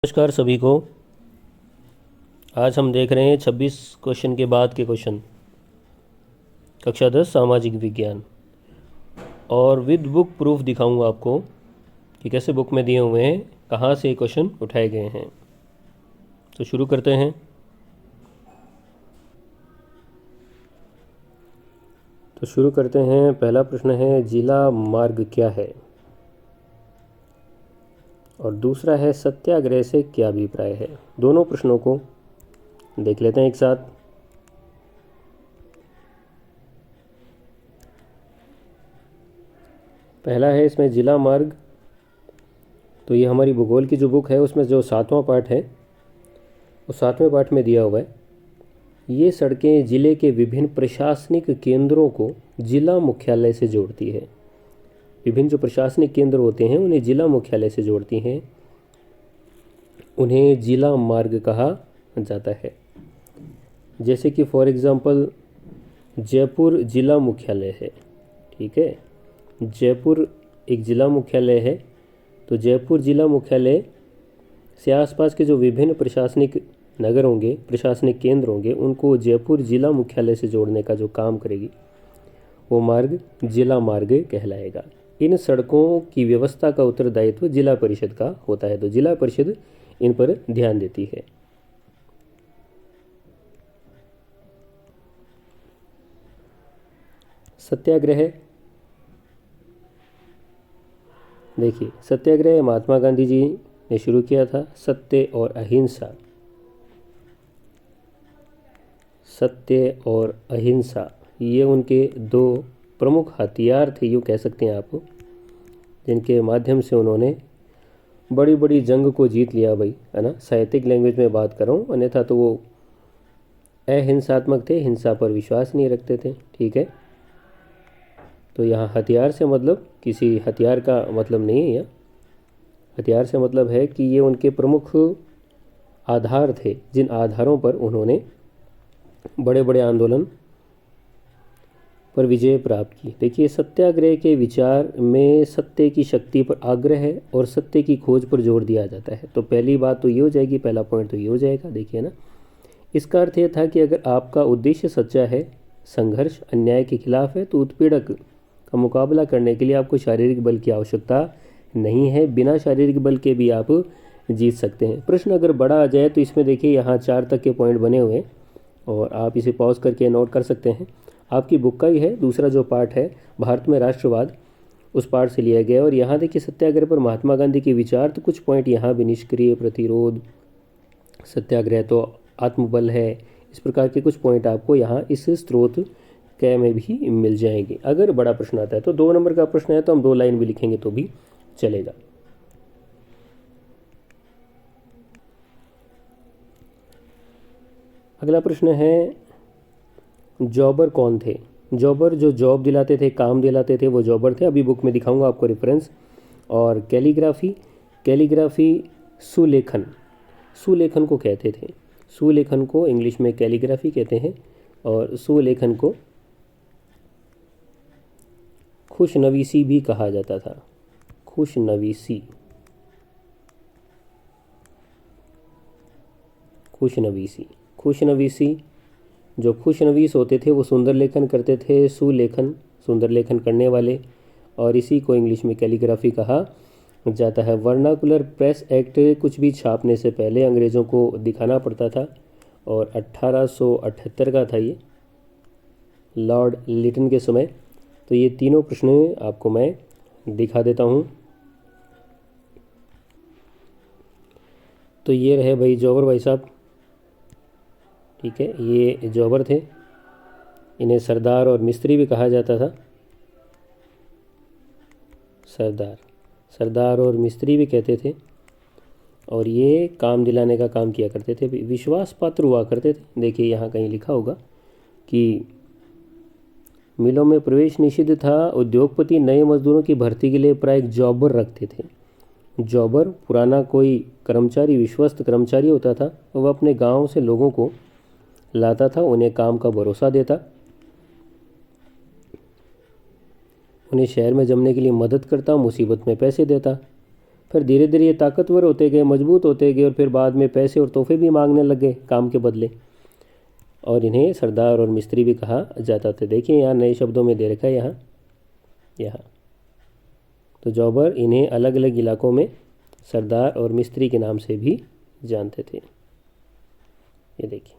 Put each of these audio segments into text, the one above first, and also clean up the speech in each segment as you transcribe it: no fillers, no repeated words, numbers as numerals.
नमस्कार सभी को। आज हम देख रहे हैं 26 क्वेश्चन के बाद के क्वेश्चन, कक्षा 10 सामाजिक विज्ञान। और विद बुक प्रूफ दिखाऊंगा आपको कि कैसे बुक में दिए हुए हैं, कहाँ से क्वेश्चन उठाए गए हैं। तो शुरू करते हैं। पहला प्रश्न है, जिला मार्ग क्या है? और दूसरा है, सत्याग्रह से क्या अभिप्राय है? दोनों प्रश्नों को देख लेते हैं एक साथ। पहला है इसमें जिला मार्ग। तो ये हमारी भूगोल की जो बुक है उसमें जो 7वां पार्ट है, उस 7वें पार्ट में दिया हुआ है, ये सड़कें ज़िले के विभिन्न प्रशासनिक केंद्रों को जिला मुख्यालय से जोड़ती है। विभिन्न जो प्रशासनिक केंद्र होते हैं उन्हें जिला मुख्यालय से जोड़ती हैं, उन्हें जिला मार्ग कहा जाता है। जैसे कि फॉर एग्ज़ाम्पल जयपुर जिला मुख्यालय है, ठीक है, जयपुर एक जिला मुख्यालय है। तो जयपुर जिला मुख्यालय से आसपास के जो विभिन्न प्रशासनिक नगर होंगे, प्रशासनिक केंद्र होंगे, उनको जयपुर जिला मुख्यालय से जोड़ने का जो काम करेगी वो मार्ग जिला मार्ग कहलाएगा। इन सड़कों की व्यवस्था का उत्तरदायित्व जिला परिषद का होता है, तो जिला परिषद इन पर ध्यान देती है। सत्याग्रह, देखिए सत्याग्रह महात्मा गांधी जी ने शुरू किया था। सत्य और अहिंसा, सत्य और अहिंसा ये उनके दो प्रमुख हथियार थे, यूँ कह सकते हैं आप, जिनके माध्यम से उन्होंने बड़ी बड़ी जंग को जीत लिया भाई, है ना। साहित्यिक लैंग्वेज में बात कर रहा हूँ, अन्यथा तो वो अहिंसात्मक थे, हिंसा पर विश्वास नहीं रखते थे, ठीक है। तो यहाँ हथियार से मतलब किसी हथियार का मतलब नहीं है, यहाँ हथियार से मतलब है कि ये उनके प्रमुख आधार थे, जिन आधारों पर उन्होंने बड़े बड़े आंदोलन पर विजय प्राप्त की। देखिए सत्याग्रह के विचार में सत्य की शक्ति पर आग्रह और सत्य की खोज पर जोर दिया जाता है। तो पहली बात तो ये हो जाएगी, पहला पॉइंट तो ये हो जाएगा, देखिए ना। इसका अर्थ ये था कि अगर आपका उद्देश्य सच्चा है, संघर्ष अन्याय के खिलाफ है, तो उत्पीड़क का मुकाबला करने के लिए आपको शारीरिक बल की आवश्यकता नहीं है, बिना शारीरिक बल के भी आप जीत सकते हैं। प्रश्न अगर बड़ा आ जाए तो इसमें देखिए यहाँ 4 तक के पॉइंट बने हुए हैं और आप इसे पॉज करके नोट कर सकते हैं। आपकी बुक का ही है, दूसरा जो पार्ट है भारत में राष्ट्रवाद, उस पार्ट से लिया गया। और यहाँ देखिए सत्याग्रह पर महात्मा गांधी के विचार, तो कुछ पॉइंट यहाँ भी, निष्क्रिय प्रतिरोध, सत्याग्रह तो आत्मबल है, इस प्रकार के कुछ पॉइंट आपको यहाँ इस स्रोत कै में भी मिल जाएंगे। अगर बड़ा प्रश्न आता है तो 2 नंबर का प्रश्न है तो हम 2 लाइन भी लिखेंगे तो भी चलेगा। अगला प्रश्न है, जॉबर कौन थे? जॉबर जो जॉब दिलाते थे, काम दिलाते थे, वो जॉबर थे। अभी बुक में दिखाऊंगा आपको रेफरेंस। और कैलीग्राफी, कैलीग्राफी सुलेखन, सुलेखन को कहते थे। सुलेखन को इंग्लिश में कैलीग्राफी कहते हैं और सुलेखन को खुशनवीसी भी कहा जाता था। खुशनवीसी, खुशनवीसी, खुशनवीसी, जो खुशनवीस होते थे वो सुंदर लेखन करते थे, सुलेखन सुंदर लेखन करने वाले, और इसी को इंग्लिश में कैलीग्राफी कहा जाता है। वर्नाकुलर प्रेस एक्ट कुछ भी छापने से पहले अंग्रेज़ों को दिखाना पड़ता था और 1878 का था ये, लॉर्ड लिटन के समय। तो ये तीनों प्रश्न आपको मैं दिखा देता हूँ। तो ये रहे भाई जॉबर भाई साहब, ठीक है, ये जॉबर थे। इन्हें सरदार और मिस्त्री भी कहा जाता था। सरदार, सरदार और मिस्त्री भी कहते थे। और ये काम दिलाने का काम किया करते थे, विश्वास पात्र हुआ करते थे। देखिए यहाँ कहीं लिखा होगा कि मिलों में प्रवेश निषिद्ध था। उद्योगपति नए मजदूरों की भर्ती के लिए प्राय एक जॉबर रखते थे। जॉबर पुराना कोई कर्मचारी, विश्वस्त कर्मचारी होता था। वह अपने गांव से लोगों को लाता था, उन्हें काम का भरोसा देता, उन्हें शहर में जमने के लिए मदद करता, मुसीबत में पैसे देता। फिर धीरे धीरे ये ताकतवर होते गए, मजबूत होते गए और फिर बाद में पैसे और तोहफे भी मांगने लग गए काम के बदले, और इन्हें सरदार और मिस्त्री भी कहा जाता था। देखिए यहाँ नए शब्दों में दे रखा है यहाँ यहाँ तो जॉबर इन्हें अलग अलग इलाकों में सरदार और मिस्त्री के नाम से भी जानते थे। ये देखिए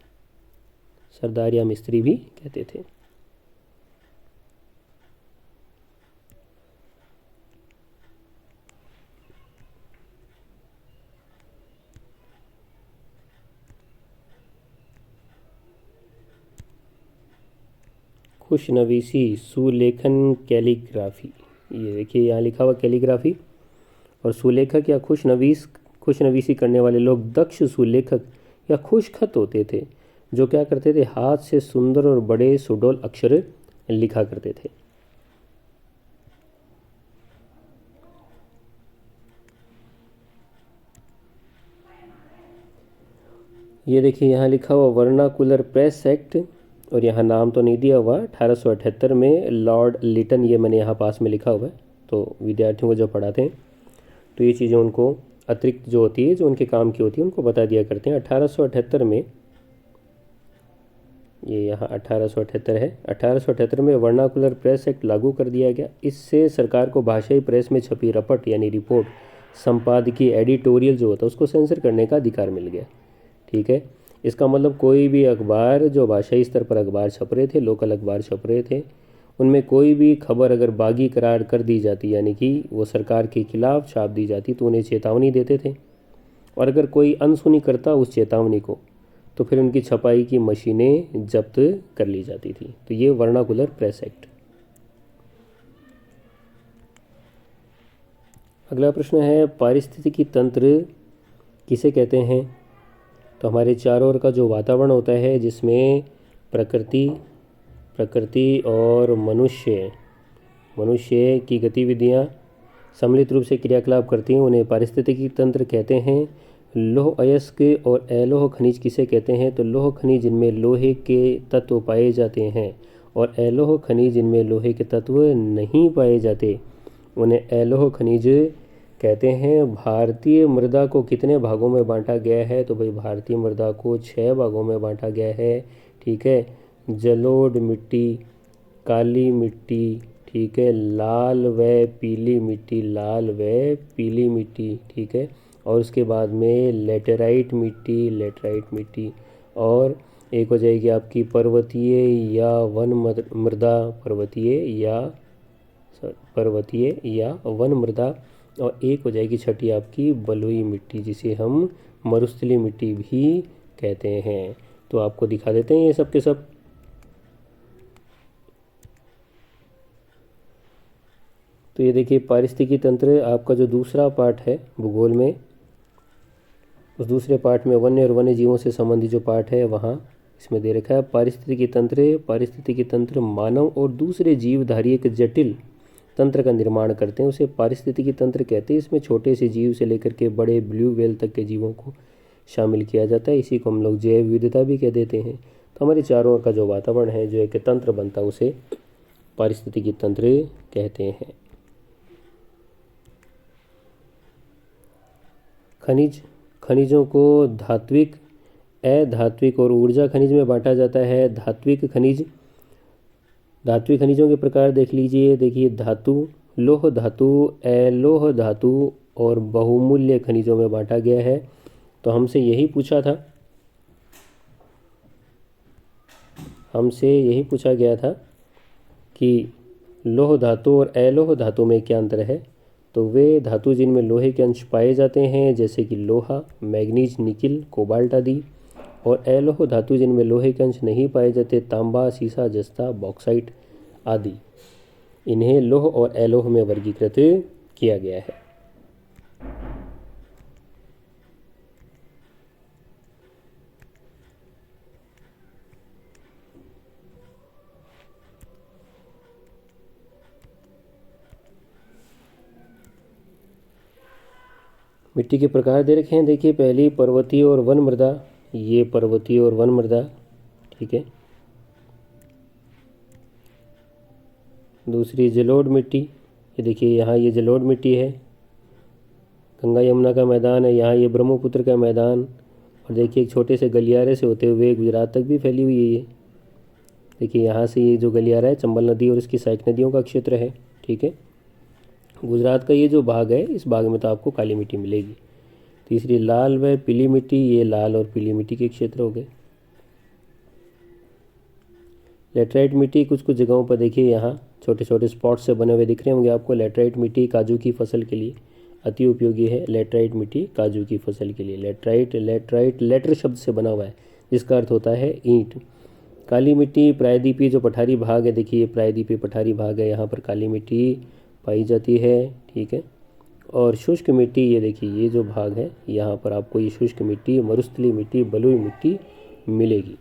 सरदार या मिस्त्री भी कहते थे। खुशनवीसी सुलेखन कैलीग्राफी, ये देखिए यहाँ लिखा हुआ कैलीग्राफी। और सुलेखक या खुशनवीसी करने वाले लोग दक्ष सुलेखक या खुशखत होते थे, जो क्या करते थे, हाथ से सुंदर और बड़े सुडौल अक्षर लिखा करते थे। ये देखिए यहाँ लिखा हुआ वर्नाकुलर प्रेस एक्ट, और यहाँ नाम तो नहीं दिया हुआ। 1878 में लॉर्ड लिटन, ये मैंने यहाँ पास में लिखा हुआ है, तो विद्यार्थियों को जो पढ़ाते हैं तो ये चीज़ें उनको अतिरिक्त जो होती है, जो उनके काम की होती है, उनको बता दिया करते हैं। 1878 में, ये यहाँ 1878 है, 1878 में वर्नाकुलर प्रेस एक्ट लागू कर दिया गया। इससे सरकार को भाषाई प्रेस में छपी रपट यानी रिपोर्ट, संपादकीय एडिटोरियल जो होता है उसको सेंसर करने का अधिकार मिल गया। ठीक है, इसका मतलब कोई भी अखबार जो भाषाई स्तर पर अखबार छप रहे थे, लोकल अखबार छप रहे थे, उनमें कोई भी खबर अगर बागी करार कर दी जाती, यानी कि वो सरकार के खिलाफ छाप दी जाती, तो उन्हें चेतावनी देते थे। और अगर कोई अनसुनी करता उस चेतावनी को, तो फिर उनकी छपाई की मशीनें जब्त कर ली जाती थी। तो ये वर्नाकुलर प्रेस एक्ट। अगला प्रश्न है, पारिस्थितिकी तंत्र किसे कहते हैं? तो हमारे चारों ओर का जो वातावरण होता है, जिसमें प्रकृति और मनुष्य की गतिविधियाँ सम्मिलित रूप से क्रियाकलाप करती हैं, उन्हें पारिस्थितिकी तंत्र कहते हैं। लौह अयस्क और अलोह खनिज किसे कहते हैं? तो लौह खनिज जिनमें लोहे के तत्व पाए जाते हैं, और अलोह खनिज जिनमें लोहे के तत्व नहीं पाए जाते, उन्हें अलोह खनिज कहते हैं। भारतीय मृदा को कितने भागों में बांटा गया है? तो भाई भारतीय मृदा को 6 भागों में बांटा गया है। ठीक है, जलोढ़ मिट्टी, काली मिट्टी, ठीक है, लाल व पीली मिट्टी, ठीक है, और उसके बाद में लेटेराइट मिट्टी, और एक हो जाएगी आपकी पर्वतीय या वन मृदा, और एक हो जाएगी छठी आपकी बलुई मिट्टी, जिसे हम मरुस्थलीय मिट्टी भी कहते हैं। तो आपको दिखा देते हैं ये सब के सब। तो ये देखिए पारिस्थितिकी तंत्र आपका जो दूसरा पार्ट है भूगोल में, उस दूसरे पार्ट में वन्य और वन्य जीवों से संबंधित जो पार्ट है वहाँ इसमें दे रखा है पारिस्थितिकी तंत्र मानव और दूसरे जीवधारी एक जटिल तंत्र का निर्माण करते हैं, उसे पारिस्थितिकी तंत्र कहते हैं। इसमें छोटे से जीव से लेकर के बड़े ब्लू व्हेल तक के जीवों को शामिल किया जाता है। इसी को हम लोग जैव विविधता भी कह देते हैं। तो हमारे चारों ओर का जो वातावरण है, जो एक तंत्र बनता है, उसे पारिस्थितिकी तंत्र कहते हैं। खनिजों को धात्विक, अधात्विक और ऊर्जा खनिज में बांटा जाता है। धात्विक खनिजों के प्रकार देख लीजिए। देखिए धातु, लोह धातु, अलोह धातु और बहुमूल्य खनिजों में बांटा गया है। तो हमसे यही पूछा गया था कि लोह धातु और अलोह धातु में क्या अंतर है। तो वे धातु जिनमें लोहे के अंश पाए जाते हैं, जैसे कि लोहा, मैग्नीज, निकिल, कोबाल्ट आदि, और अलोह धातु जिनमें लोहे के अंश नहीं पाए जाते, तांबा, सीसा, जस्ता, बॉक्साइट आदि। इन्हें लोह और अलोह में वर्गीकृत किया गया है। मिट्टी के प्रकार दे रखे हैं। देखिए पहली पर्वतीय और वन मृदा, ये पर्वतीय और वन मृदा, ठीक है। दूसरी जलोढ़ मिट्टी, ये देखिए यहाँ ये जलोढ़ मिट्टी है। गंगा यमुना का मैदान है, यहाँ ये ब्रह्मपुत्र का मैदान, और देखिए एक छोटे से गलियारे से होते हुए गुजरात तक भी फैली हुई है ये। देखिए यहाँ से ये जो गलियारा है चंबल नदी और इसकी सहायक नदियों का क्षेत्र है। ठीक है, गुजरात का ये जो भाग है, इस भाग में तो आपको काली मिट्टी मिलेगी। तीसरी लाल व पीली मिट्टी, ये लाल और पीली मिट्टी के क्षेत्र हो गए। लेटराइट मिट्टी कुछ कुछ जगहों पर देखिए यहाँ छोटे छोटे स्पॉट से बने हुए दिख रहे होंगे आपको। लेटराइट मिट्टी काजू की फसल के लिए अति उपयोगी है। लेटराइट मिट्टी काजू की फसल के लिए। लेटराइट लेटर शब्द से बना हुआ है जिसका अर्थ होता है ईंट। काली मिट्टी प्रायद्वीपीय जो पठारी भाग है, देखिए प्रायद्वीपीय पठारी भाग है, यहाँ पर काली मिट्टी पाई जाती है। ठीक है, और शुष्क मिट्टी, ये देखिए ये जो भाग है यहाँ पर आपको ये शुष्क मिट्टी, मरुस्थलीय मिट्टी, बलुई मिट्टी मिलेगी।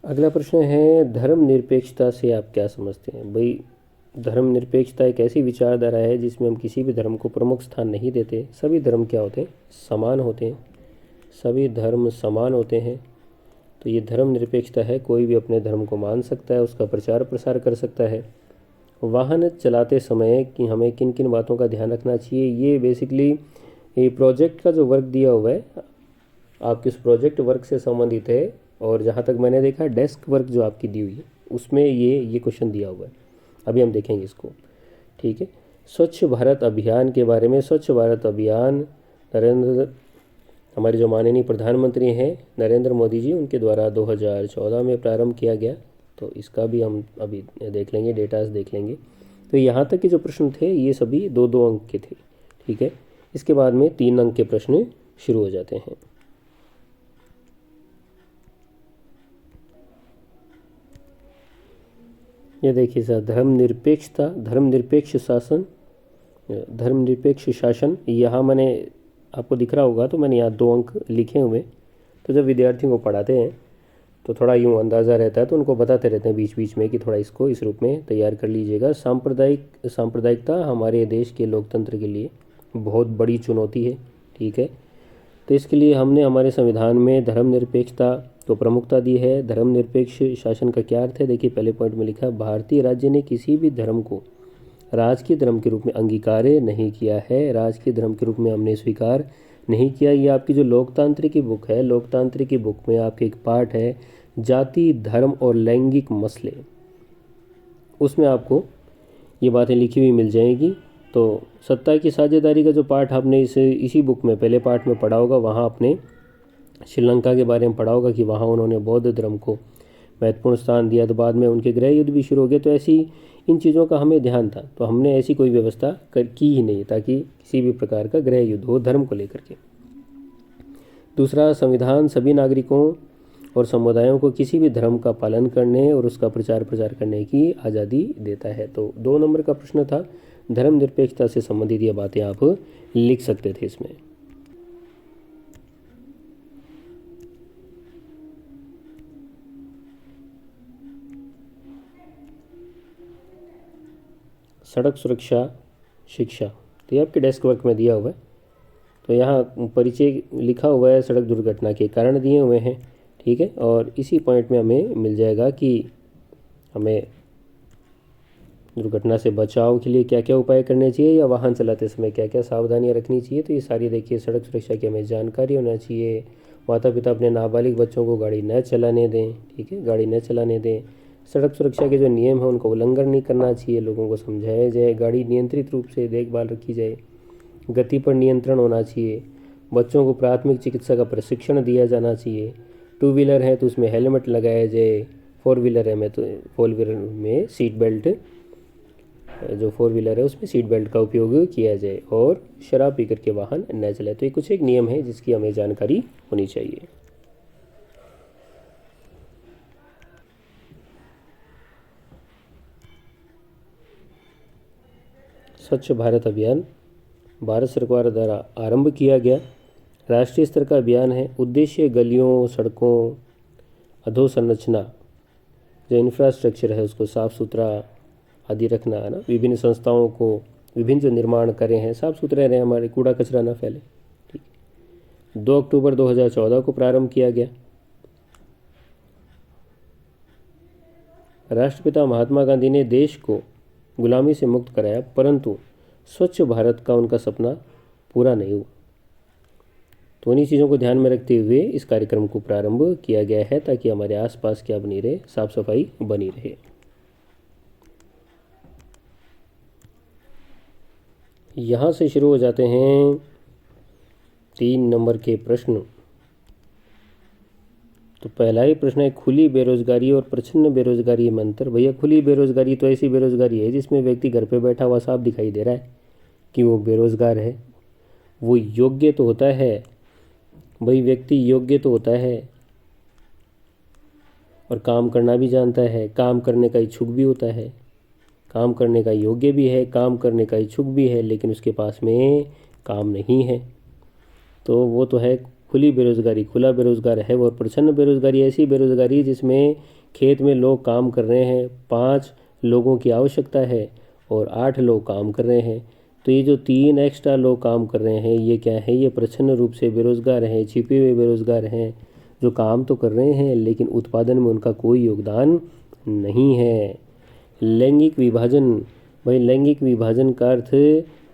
अगला प्रश्न है धर्मनिरपेक्षता से आप क्या समझते हैं। भाई धर्मनिरपेक्षता एक ऐसी विचारधारा है जिसमें हम किसी भी धर्म को प्रमुख स्थान नहीं देते। सभी धर्म क्या होते हैं, समान होते हैं। सभी धर्म समान होते हैं। तो ये धर्मनिरपेक्षता है, कोई भी अपने धर्म को मान सकता है, उसका प्रचार प्रसार कर सकता है। वाहन चलाते समय कि हमें किन किन बातों का ध्यान रखना चाहिए, ये बेसिकली ये प्रोजेक्ट का जो वर्क दिया हुआ है आपके उस प्रोजेक्ट वर्क से संबंधित है। और जहाँ तक मैंने देखा डेस्क वर्क जो आपकी दी हुई है उसमें ये क्वेश्चन दिया हुआ है। अभी हम देखेंगे इसको। ठीक है, स्वच्छ भारत अभियान के बारे में। स्वच्छ भारत अभियान हमारे जो माननीय प्रधानमंत्री हैं नरेंद्र मोदी जी, उनके द्वारा 2014 में प्रारंभ किया गया। तो इसका भी हम अभी देख लेंगे, डेटास देख लेंगे। तो यहाँ तक के जो प्रश्न थे ये सभी 2-2 अंक के थे। ठीक है, इसके बाद में 3 अंक के प्रश्न शुरू हो जाते हैं। ये देखिए सर, धर्मनिरपेक्षता, धर्मनिरपेक्ष शासन, धर्मनिरपेक्ष शासन, यहाँ मैंने आपको दिख रहा होगा तो मैंने यहाँ 2 अंक लिखे हुए। तो जब विद्यार्थियों को पढ़ाते हैं तो थोड़ा यूँ अंदाज़ा रहता है, तो उनको बताते रहते हैं बीच बीच में कि थोड़ा इसको इस रूप में तैयार कर लीजिएगा। सांप्रदायिकता हमारे देश के लोकतंत्र के लिए बहुत बड़ी चुनौती है। ठीक है, तो इसके लिए हमने हमारे संविधान में धर्मनिरपेक्षता को प्रमुखता दी है। धर्मनिरपेक्ष शासन का क्या अर्थ है, देखिए पहले पॉइंट में लिखा है भारतीय राज्य ने किसी भी धर्म को राजकीय धर्म के रूप में अंगीकार नहीं किया है। राजकीय धर्म के रूप में हमने स्वीकार नहीं किया। ये आपकी जो लोकतांत्रिक की बुक है, लोकतांत्रिक की बुक में आपके एक पार्ट है जाति धर्म और लैंगिक मसले, उसमें आपको ये बातें लिखी हुई मिल जाएगी। तो सत्ता की साझेदारी का जो पार्ट आपने इसी बुक में पहले पार्ट में पढ़ा होगा, वहाँ आपने श्रीलंका के बारे में पढ़ा होगा कि वहाँ उन्होंने बौद्ध धर्म को महत्वपूर्ण स्थान दिया। तो बाद में उनके गृह युद्ध भी शुरू हो गए। तो ऐसी इन चीज़ों का हमें ध्यान था, तो हमने ऐसी कोई व्यवस्था की ही नहीं ताकि किसी भी प्रकार का गृह युद्ध हो धर्म को लेकर के। दूसरा, संविधान सभी नागरिकों और समुदायों को किसी भी धर्म का पालन करने और उसका प्रचार प्रसार करने की आज़ादी देता है। तो 2 नंबर का प्रश्न था, धर्मनिरपेक्षता से संबंधित ये बातें आप लिख सकते थे इसमें। सड़क सुरक्षा शिक्षा, तो ये आपके डेस्क वर्क में दिया हुआ है। तो यहाँ परिचय लिखा हुआ है, सड़क दुर्घटना के कारण दिए हुए हैं। ठीक है, और इसी पॉइंट में हमें मिल जाएगा कि हमें दुर्घटना से बचाव के लिए क्या क्या उपाय करने चाहिए या वाहन चलाते समय क्या क्या सावधानियां रखनी चाहिए। तो ये सारी देखिए सड़क सुरक्षा की हमें जानकारी होना चाहिए। माता पिता अपने नाबालिग बच्चों को गाड़ी न चलाने दें। ठीक है, गाड़ी न चलाने दें। सड़क सुरक्षा के जो नियम हैं उनको उल्लंघन नहीं करना चाहिए, लोगों को समझाया जाए, गाड़ी नियंत्रित रूप से देखभाल रखी जाए, गति पर नियंत्रण होना चाहिए, बच्चों को प्राथमिक चिकित्सा का प्रशिक्षण दिया जाना चाहिए। 2 व्हीलर है तो उसमें हेलमेट लगाया जाए। 4 व्हीलर है तो 4 व्हीलर में सीट बेल्ट, जो 4 व्हीलर है उसमें सीट बेल्ट का उपयोग किया जाए और शराब पी करके वाहन न चलाए। तो ये कुछ एक नियम है जिसकी हमें जानकारी होनी चाहिए। स्वच्छ भारत अभियान भारत सरकार द्वारा आरंभ किया गया राष्ट्रीय स्तर का अभियान है। उद्देश्य गलियों, सड़कों, अधोसंरचना, जो इंफ्रास्ट्रक्चर है उसको साफ़ सुथरा आदि रखना है ना। विभिन्न संस्थाओं को विभिन्न जो निर्माण करे हैं साफ़ सुथरे रहें, हमारे कूड़ा कचरा ना फैले। ठीक, 2 अक्टूबर 2014 को प्रारंभ किया गया। राष्ट्रपिता महात्मा गांधी ने देश को गुलामी से मुक्त कराया, परंतु स्वच्छ भारत का उनका सपना पूरा नहीं हुआ। तो उन्हीं चीज़ों को ध्यान में रखते हुए इस कार्यक्रम को प्रारंभ किया गया है, ताकि हमारे आसपास क्या बनी रहे, साफ सफाई बनी रहे। यहाँ से शुरू हो जाते हैं 3 नंबर के प्रश्न। तो पहला ही प्रश्न है, खुली बेरोजगारी और प्रच्छन्न बेरोजगारी में अंतर। भैया खुली बेरोजगारी तो ऐसी बेरोजगारी है जिसमें व्यक्ति घर पे बैठा हुआ साफ दिखाई दे रहा है कि वो बेरोजगार है। वो योग्य तो होता है भाई, व्यक्ति योग्य तो होता है और काम करना भी जानता है, काम करने का इच्छुक भी होता है, काम करने का योग्य भी है, काम करने का इच्छुक भी है, लेकिन उसके पास में काम नहीं है। तो वो तो है खुली बेरोजगारी, खुला बेरोजगार है वो। और प्रच्छन्न बेरोजगारी ऐसी बेरोजगारी जिसमें खेत में लोग काम कर रहे हैं, 5 लोगों की आवश्यकता है और 8 लोग काम कर रहे हैं। तो ये जो 3 एक्स्ट्रा लोग काम कर रहे हैं, ये क्या है, ये प्रच्छन्न रूप से बेरोजगार हैं, छिपे हुए बेरोजगार हैं, जो काम तो कर रहे हैं लेकिन उत्पादन में उनका कोई योगदान नहीं है। लैंगिक विभाजन, भाई लैंगिक विभाजन का अर्थ,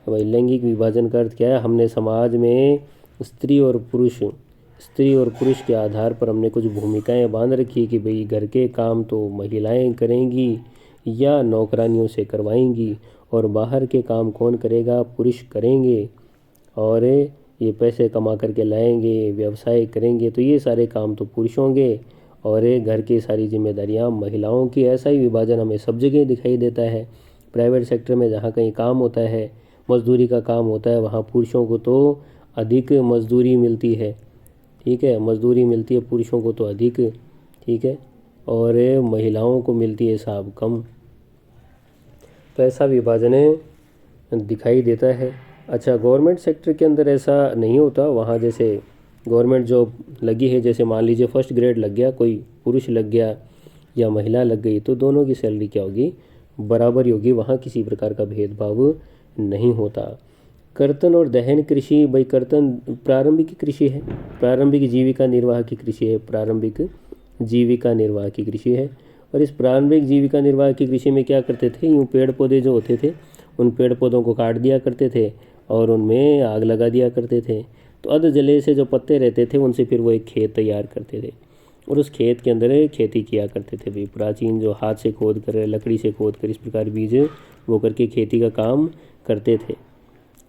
भाई लैंगिक विभाजन का अर्थ क्या है, हमने समाज में स्त्री और पुरुष के आधार पर हमने कुछ भूमिकाएं बांध रखी कि भाई घर के काम तो महिलाएं करेंगी या नौकरानियों से करवाएंगी, और बाहर के काम कौन करेगा, पुरुष करेंगे, और ये पैसे कमा करके लाएंगे, व्यवसाय करेंगे, तो ये सारे काम तो पुरुष होंगे, और घर की सारी जिम्मेदारियां महिलाओं की। ऐसा ही विभाजन हमें सब जगह दिखाई देता है। प्राइवेट सेक्टर में जहाँ कहीं काम होता है, मजदूरी का काम होता है, वहाँ पुरुषों को तो अधिक मजदूरी मिलती है, ठीक है, मजदूरी मिलती है पुरुषों को तो अधिक, ठीक है, और महिलाओं को मिलती है साहब कम। तो ऐसा विभाजन दिखाई देता है। अच्छा, गवर्नमेंट सेक्टर के अंदर ऐसा नहीं होता। वहाँ जैसे गवर्नमेंट जॉब लगी है, जैसे मान लीजिए फर्स्ट ग्रेड लग गया, कोई पुरुष लग गया या महिला लग गई, तो दोनों की सैलरी क्या होगी, बराबर ही होगी। वहाँ किसी प्रकार का भेदभाव नहीं होता। कर्तन और दहन कृषि, भाई कर्तन प्रारंभिक कृषि है, प्रारंभिक जीविका निर्वाह की कृषि है, प्रारंभिक जीविका निर्वाह की कृषि है। और इस प्रारंभिक जीविका निर्वाह की कृषि में क्या करते थे, यूँ पेड़ पौधे जो होते थे उन पेड़ पौधों को काट दिया करते थे और उनमें आग लगा दिया करते थे। तो अध जले से जो पत्ते रहते थे उनसे फिर वो एक खेत तैयार करते थे और उस खेत के अंदर खेती किया करते थे। भाई प्राचीन जो हाथ से खोद कर, लकड़ी से खोद कर, इस प्रकार बीज बो करके खेती का काम करते थे।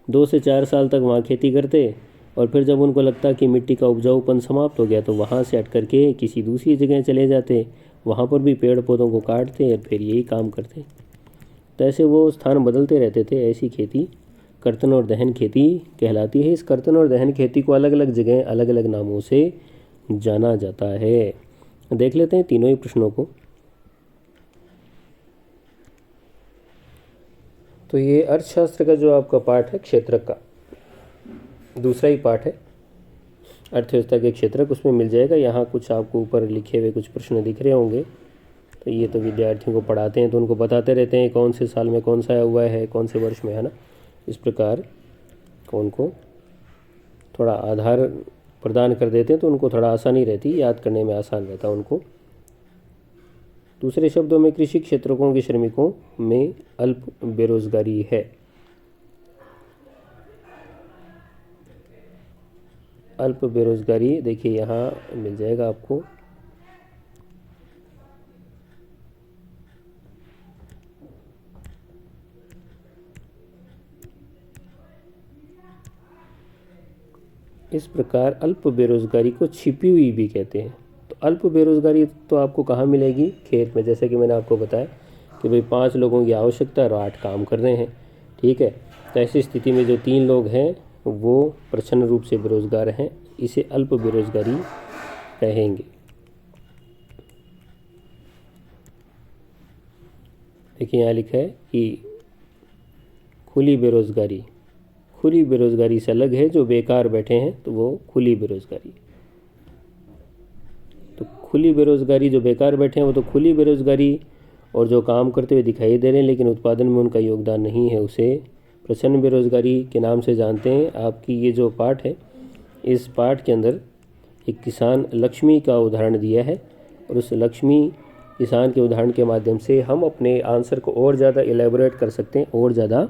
2 से 4 साल तक वहाँ खेती करते और फिर जब उनको लगता कि मिट्टी का उपजाऊपन समाप्त हो गया तो वहाँ से हट करके किसी दूसरी जगह चले जाते, वहाँ पर भी पेड़ पौधों को काटते और फिर यही काम करते। तो ऐसे वो स्थान बदलते रहते थे। ऐसी खेती कर्तन और दहन खेती कहलाती है। इस कर्तन और दहन खेती को अलग अलग जगह अलग अलग नामों से जाना जाता है। देख लेते हैं तीनों ही प्रश्नों को। तो ये अर्थशास्त्र का जो आपका पाठ है क्षेत्रक का, दूसरा ही पाठ है अर्थव्यवस्था के क्षेत्रक, उसमें मिल जाएगा। यहाँ कुछ आपको ऊपर लिखे हुए कुछ प्रश्न दिख रहे होंगे। तो ये तो विद्यार्थियों को पढ़ाते हैं तो उनको बताते रहते हैं कौन से साल में कौन सा हुआ है, कौन से वर्ष में, है ना। इस प्रकार उनको थोड़ा आधार प्रदान कर देते हैं तो उनको थोड़ा आसानी रहती है, याद करने में आसान रहता है उनको। दूसरे शब्दों में कृषि क्षेत्रकों के श्रमिकों में अल्प बेरोजगारी है। अल्प बेरोजगारी देखिए यहाँ मिल जाएगा आपको। इस प्रकार अल्प बेरोजगारी को छिपी हुई भी कहते हैं। तो अल्प बेरोजगारी तो आपको कहाँ मिलेगी, खेत में। जैसे कि मैंने आपको बताया कि भाई 5 लोगों की आवश्यकता और 8 काम कर रहे हैं, ठीक है। तो ऐसी स्थिति में जो 3 लोग हैं वो प्रच्छन्न रूप से बेरोजगार हैं, इसे अल्प बेरोजगारी कहेंगे। देखिए यहाँ लिखा है कि खुली बेरोजगारी, खुली बेरोजगारी से अलग है। जो बेकार बैठे हैं तो वो खुली बेरोजगारी। तो खुली बेरोजगारी, जो बेकार बैठे हैं वो तो खुली बेरोजगारी, और जो काम करते हुए दिखाई दे रहे हैं लेकिन उत्पादन में उनका योगदान नहीं है, उसे प्रच्छन्न बेरोजगारी के नाम से जानते हैं। आपकी ये जो पाठ है, इस पाठ के अंदर एक किसान लक्ष्मी का उदाहरण दिया है और उस लक्ष्मी किसान के उदाहरण के माध्यम से हम अपने आंसर को और ज़्यादा एलेबोरेट कर सकते हैं, और ज़्यादा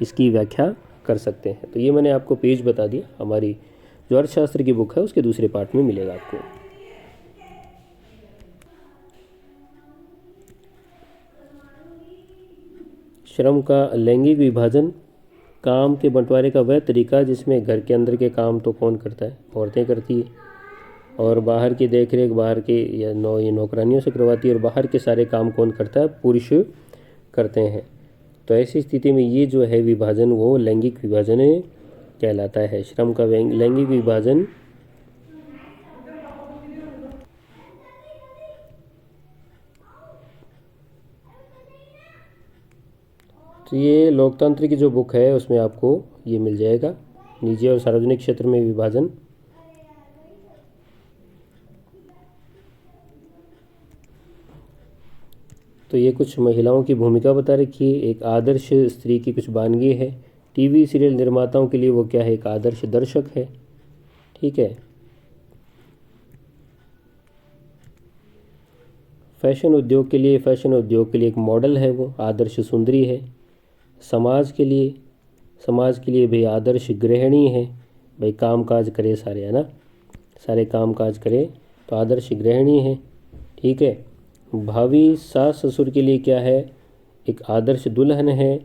इसकी व्याख्या कर सकते हैं। तो ये मैंने आपको पेज बता दिया, हमारी जो अर्थशास्त्र की बुक है उसके दूसरे पार्ट में मिलेगा आपको। श्रम का लैंगिक विभाजन, काम के बंटवारे का वह तरीका जिसमें घर के अंदर के काम तो कौन करता है, औरतें करती है, और बाहर की देखरेख बाहर के या ये नौकरानियों से करवाती है, और बाहर के सारे काम कौन करता है, पुरुष करते हैं। तो ऐसी स्थिति में ये जो है विभाजन वो लैंगिक विभाजन कहलाता है। श्रम का लैंगिक विभाजन तो ये लोकतंत्र की जो बुक है उसमें आपको ये मिल जाएगा, निजी और सार्वजनिक क्षेत्र में विभाजन। तो ये कुछ महिलाओं की भूमिका बता रखी है। एक आदर्श स्त्री की कुछ वानगी है। टीवी सीरियल निर्माताओं के लिए वो क्या है, एक आदर्श दर्शक है। ठीक है। फैशन उद्योग के लिए एक मॉडल है, वो आदर्श सुंदरी है। समाज के लिए भाई आदर्श गृहिणी है, भाई काम काज करे सारे, है ना, सारे काम काज करे तो आदर्श गृहिणी है। ठीक है। भावी सास ससुर के लिए क्या है, एक आदर्श दुल्हन है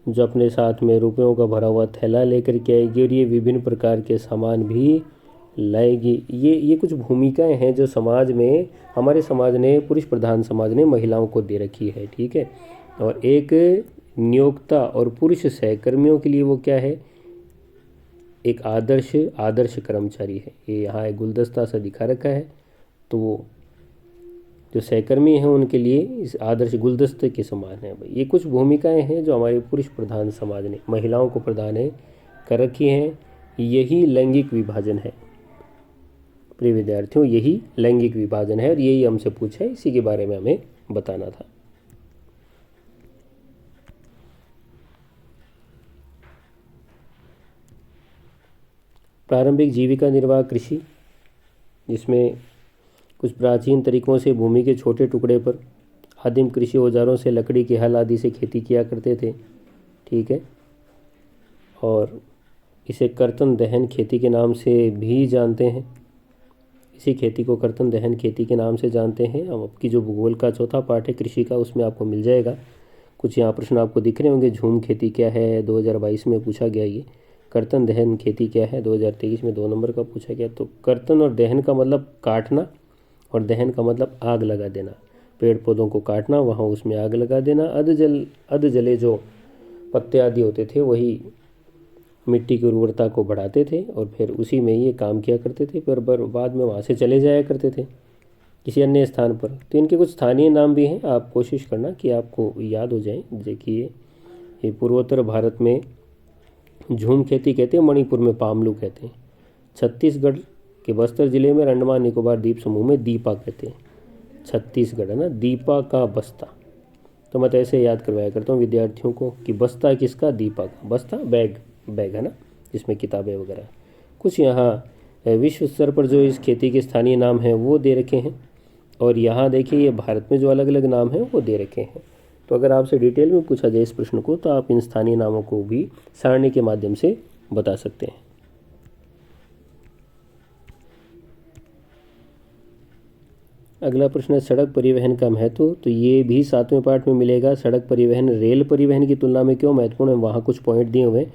जो अपने साथ में रुपयों का भरा हुआ थैला लेकर के आएगी और ये विभिन्न प्रकार के सामान भी लाएगी। ये कुछ भूमिकाएं हैं जो समाज में, हमारे समाज ने, पुरुष प्रधान समाज ने महिलाओं को दे रखी है। ठीक है। और एक नियोक्ता और पुरुष सहकर्मियों के लिए वो क्या है, एक आदर्श कर्मचारी है। ये यहाँ एक गुलदस्ता सा दिखा रखा है, तो जो सहकर्मी हैं उनके लिए इस आदर्श गुलदस्ते के समान है। भाई ये कुछ भूमिकाएं हैं जो हमारे पुरुष प्रधान समाज ने महिलाओं को प्रदान कर रखी हैं। यही लैंगिक विभाजन है प्रिय विद्यार्थियों, यही लैंगिक विभाजन है और यही हमसे पूछा है, इसी के बारे में हमें बताना था। प्रारंभिक जीविका निर्वाह कृषि, जिसमें कुछ प्राचीन तरीकों से भूमि के छोटे टुकड़े पर आदिम कृषि औजारों से लकड़ी के हल आदि से खेती किया करते थे। ठीक है। और इसे कर्तन दहन खेती के नाम से भी जानते हैं। इसी खेती को कर्तन दहन खेती के नाम से जानते हैं। अब आपकी जो भूगोल का चौथा पार्ट है कृषि का, उसमें आपको मिल जाएगा। कुछ यहाँ प्रश्न आपको दिख रहे होंगे। झूम खेती क्या है, 2022 में पूछा गया। ये कर्तन दहन खेती क्या है, 2023 में 2 नंबर का पूछा गया। तो कर्तन और दहन का मतलब काटना, और दहन का मतलब आग लगा देना। पेड़ पौधों को काटना, वहाँ उसमें आग लगा देना। अध जले जो पत्ते आदि होते थे वही मिट्टी की उर्वरता को बढ़ाते थे और फिर उसी में ये काम किया करते थे, पर बाद में वहाँ से चले जाया करते थे किसी अन्य स्थान पर। तो इनके कुछ स्थानीय नाम भी हैं, आप कोशिश करना कि आपको याद हो जाए। देखिए, ये पूर्वोत्तर भारत में झूम खेती कहते हैं, मणिपुर में पामलू कहते हैं, छत्तीसगढ़ के बस्तर जिले में अंडमान निकोबार द्वीप समूह में दीपा कहते हैं। छत्तीसगढ़ है ना, दीपा का बस्ता। तो मैं तो ऐसे याद करवाया करता हूँ विद्यार्थियों को कि बस्ता किसका, दीपा का। बस्ता बैग है ना, जिसमें किताबें वगैरह। कुछ यहाँ विश्व स्तर पर जो इस खेती के स्थानीय नाम हैं वो दे रखे हैं, और यहाँ देखिए ये भारत में जो अलग अलग नाम हैं वो दे रखे हैं। तो अगर आपसे डिटेल में पूछा जाए इस प्रश्न को तो आप इन स्थानीय नामों को भी सारणी के माध्यम से बता सकते हैं। अगला प्रश्न है सड़क परिवहन का महत्व। तो ये भी 7वें पार्ट में मिलेगा। सड़क परिवहन रेल परिवहन की तुलना में क्यों महत्वपूर्ण है, वहाँ कुछ पॉइंट दिए हुए।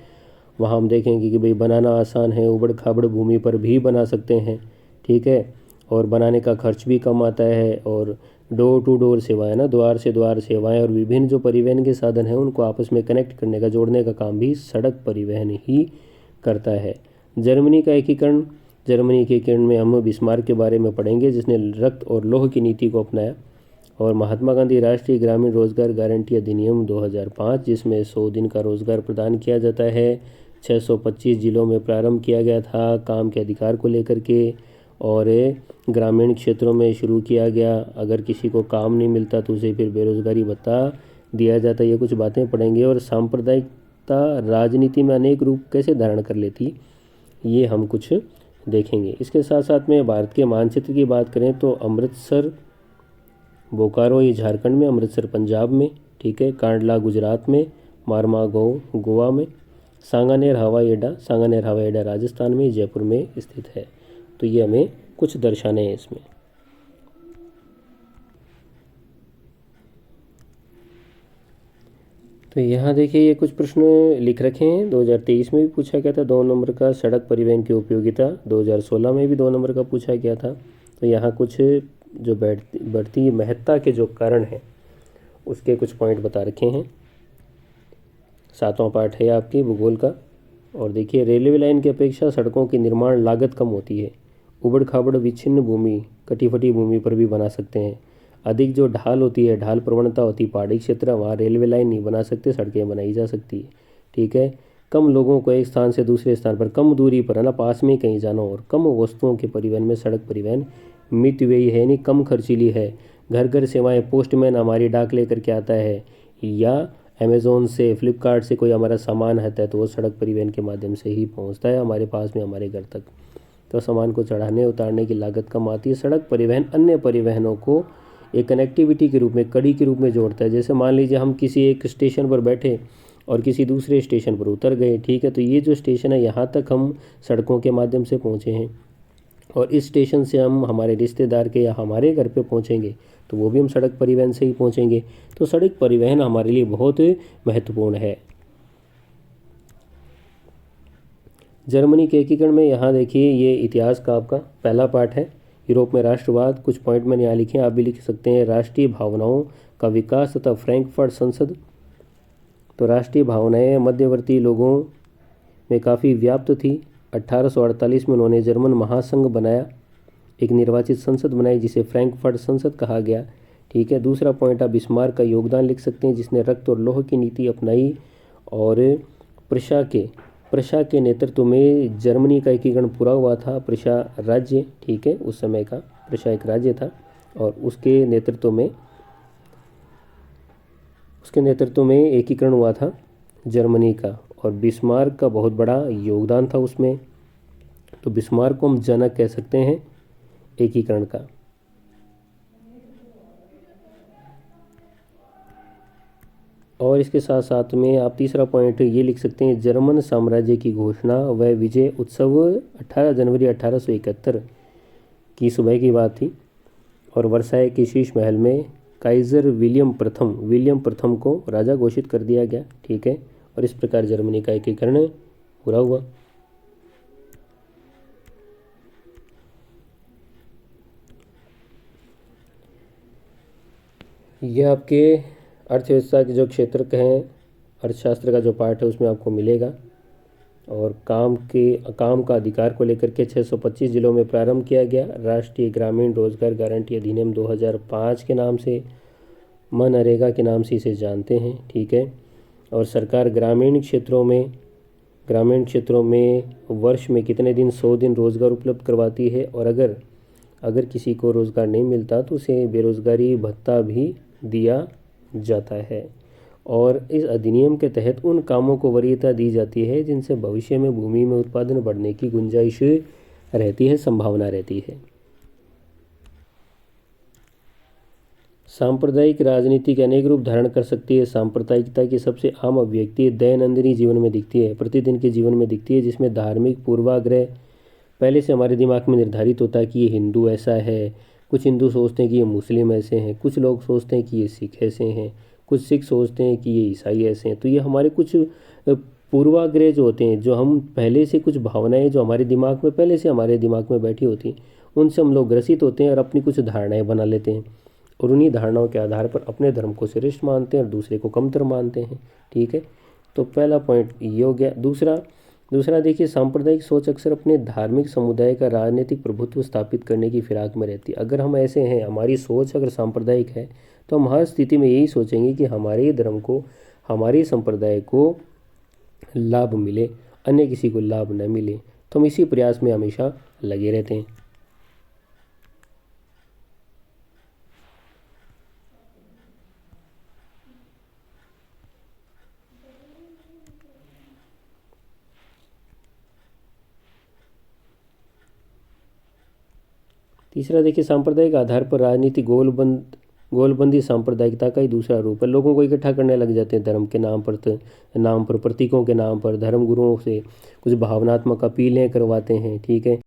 वहाँ हम देखेंगे कि भाई बनाना आसान है, उबड़ खाबड़ भूमि पर भी बना सकते हैं। ठीक है। और बनाने का खर्च भी कम आता है, और डोर टू डोर सेवाएं ना, द्वार से द्वार सेवाएं, और विभिन्न जो परिवहन के साधन हैं उनको आपस में कनेक्ट करने का, जोड़ने का काम भी सड़क परिवहन ही करता है। जर्मनी का एकीकरण। जर्मनी के एकीकरण में हम बिस्मार्क के बारे में पढ़ेंगे, जिसने रक्त और लौह की नीति को अपनाया। और महात्मा गांधी राष्ट्रीय ग्रामीण रोजगार गारंटी अधिनियम 2005, जिसमें 100 दिन का रोजगार प्रदान किया जाता है। 625 जिलों में प्रारंभ किया गया था काम के अधिकार को लेकर के, और ग्रामीण क्षेत्रों में शुरू किया गया। अगर किसी को काम नहीं मिलता तो उसे फिर बेरोजगारी भत्ता दिया जाता। ये कुछ बातें पढ़ेंगे। और सांप्रदायिकता राजनीति में अनेक रूप कैसे धारण कर लेती, ये हम कुछ देखेंगे। इसके साथ साथ में भारत के मानचित्र की बात करें तो अमृतसर बोकारो ये झारखंड में, अमृतसर पंजाब में, ठीक है, कांडला गुजरात में, मारमागो गोवा में, सांगानेर हवाई अड्डा राजस्थान में, जयपुर में स्थित है। तो ये हमें कुछ दर्शाने हैं इसमें। तो यहाँ देखिए ये कुछ प्रश्न लिख रखे हैं। 2023 में भी पूछा गया था 2 नंबर का, सड़क परिवहन की उपयोगिता। 2016 में भी 2 नंबर का पूछा गया था। तो यहाँ कुछ जो बढ़ती महत्ता के जो कारण हैं उसके कुछ पॉइंट बता रखे हैं। 7वां पार्ट है आपकी भूगोल का। और देखिए रेलवे लाइन की अपेक्षा सड़कों की निर्माण लागत कम होती है। उबड़ खाबड़ विच्छिन्न भूमि, कटी फटी भूमि पर भी बना सकते हैं। अधिक जो ढाल होती है, ढाल प्रवणता होती है, पहाड़ी क्षेत्र, वहाँ रेलवे लाइन नहीं बना सकते, सड़कें बनाई जा सकती है, ठीक है। कम लोगों को एक स्थान से दूसरे स्थान पर कम दूरी पर, है ना, पास में कहीं जाना हो, और कम वस्तुओं के परिवहन में सड़क परिवहन मितव्ययी है, यानी कम खर्चीली है। घर घर सेवाएं, पोस्टमैन हमारी डाक लेकर के आता है, या अमेज़ोन से, फ्लिपकार्ट से कोई हमारा सामान आता है तो वो सड़क परिवहन के माध्यम से ही पहुंचता है हमारे पास में, हमारे घर तक। तो सामान को चढ़ाने उतारने की लागत कम आती है। सड़क परिवहन अन्य परिवहनों को एक कनेक्टिविटी के रूप में, कड़ी के रूप में जोड़ता है। जैसे मान लीजिए हम किसी एक स्टेशन पर बैठे और किसी दूसरे स्टेशन पर उतर गए, ठीक है, तो ये जो स्टेशन है यहाँ तक हम सड़कों के माध्यम से पहुँचे हैं, और इस स्टेशन से हम हमारे रिश्तेदार के या हमारे घर पे पहुँचेंगे तो वो भी हम सड़क परिवहन से ही पहुँचेंगे। तो सड़क परिवहन हमारे लिए बहुत महत्वपूर्ण है। जर्मनी के एकीकरण में, यहाँ देखिए ये इतिहास का आपका पहला पार्ट है। यूरोप में राष्ट्रवाद, कुछ पॉइंट मैंने यहाँ लिखे हैं, आप भी लिख सकते हैं। राष्ट्रीय भावनाओं का विकास तथा फ्रैंकफर्ट संसद। तो राष्ट्रीय भावनाएं मध्यवर्ती लोगों में काफ़ी व्याप्त थी। 1848 में उन्होंने जर्मन महासंघ बनाया, एक निर्वाचित संसद बनाई जिसे फ्रैंकफर्ट संसद कहा गया, ठीक है। दूसरा पॉइंट आप बिस्मार्क का योगदान लिख सकते हैं, जिसने रक्त और लौह की नीति अपनाई, और प्रशा के नेतृत्व में जर्मनी का एकीकरण पूरा हुआ था। प्रशा राज्य, ठीक है, उस समय का प्रशा एक राज्य था, और उसके नेतृत्व में एकीकरण हुआ था जर्मनी का, और बिस्मार्क का बहुत बड़ा योगदान था उसमें। तो बिस्मार्क को हम जनक कह सकते हैं एकीकरण का। और इसके साथ साथ में आप तीसरा पॉइंट ये लिख सकते हैं, जर्मन साम्राज्य की घोषणा व विजय उत्सव 18 जनवरी 1871 की सुबह की बात थी, और वर्साय के शीश महल में काइजर विलियम प्रथम को राजा घोषित कर दिया गया, ठीक है। और इस प्रकार जर्मनी का एकीकरण पूरा हुआ। यह आपके अर्थव्यवस्था के जो क्षेत्र के हैं, अर्थशास्त्र का जो पार्ट है उसमें आपको मिलेगा। और काम का अधिकार को लेकर के 625 जिलों में प्रारंभ किया गया। राष्ट्रीय ग्रामीण रोजगार गारंटी अधिनियम 2005 के नाम से, मनरेगा के नाम से इसे जानते हैं, ठीक है। और सरकार ग्रामीण क्षेत्रों में वर्ष में कितने दिन, 100 दिन रोजगार उपलब्ध करवाती है। और अगर किसी को रोजगार नहीं मिलता तो उसे बेरोजगारी भत्ता भी दिया जाता है। और इस अधिनियम के तहत उन कामों को वरीयता दी जाती है जिनसे भविष्य में भूमि में उत्पादन बढ़ने की गुंजाइश रहती है, संभावना रहती है। सांप्रदायिक राजनीति के अनेक रूप धारण कर सकती है। सांप्रदायिकता की सबसे आम अभिव्यक्ति दैनंदिनी जीवन में दिखती है, प्रतिदिन के जीवन में दिखती है, जिसमें धार्मिक पूर्वाग्रह पहले से हमारे दिमाग में निर्धारित होता है कि ये हिंदू ऐसा है, कुछ हिंदू सोचते हैं कि ये मुस्लिम ऐसे हैं, कुछ लोग सोचते हैं कि ये सिख ऐसे हैं, कुछ सिख सोचते हैं कि ये ईसाई ऐसे हैं। तो ये हमारे कुछ पूर्वाग्रह जो होते हैं, जो हम पहले से कुछ भावनाएं जो हमारे दिमाग में पहले से हमारे दिमाग में बैठी होती हैं, उनसे हम लोग ग्रसित होते हैं और अपनी कुछ धारणाएं बना लेते हैं, और उन्हीं धारणाओं के आधार पर अपने धर्म को श्रेष्ठ मानते हैं और दूसरे को कमतर मानते हैं, ठीक है। तो पहला पॉइंट ये हो गया। दूसरा देखिए, सांप्रदायिक सोच अक्सर अपने धार्मिक समुदाय का राजनीतिक प्रभुत्व स्थापित करने की फिराक में रहती है। अगर हम ऐसे हैं, हमारी सोच अगर सांप्रदायिक है, तो हम हर स्थिति में यही सोचेंगे कि हमारे धर्म को, हमारे संप्रदाय को लाभ मिले, अन्य किसी को लाभ न मिले। तो हम इसी प्रयास में हमेशा लगे रहते हैं। तीसरा देखिए, सांप्रदायिक आधार पर राजनीति गोलबंद गोलबंदी सांप्रदायिकता का ही दूसरा रूप है। लोगों को इकट्ठा करने लग जाते हैं धर्म के नाम पर प्रतीकों के नाम पर, धर्म गुरुओं से कुछ भावनात्मक अपीलें करवाते हैं, ठीक है।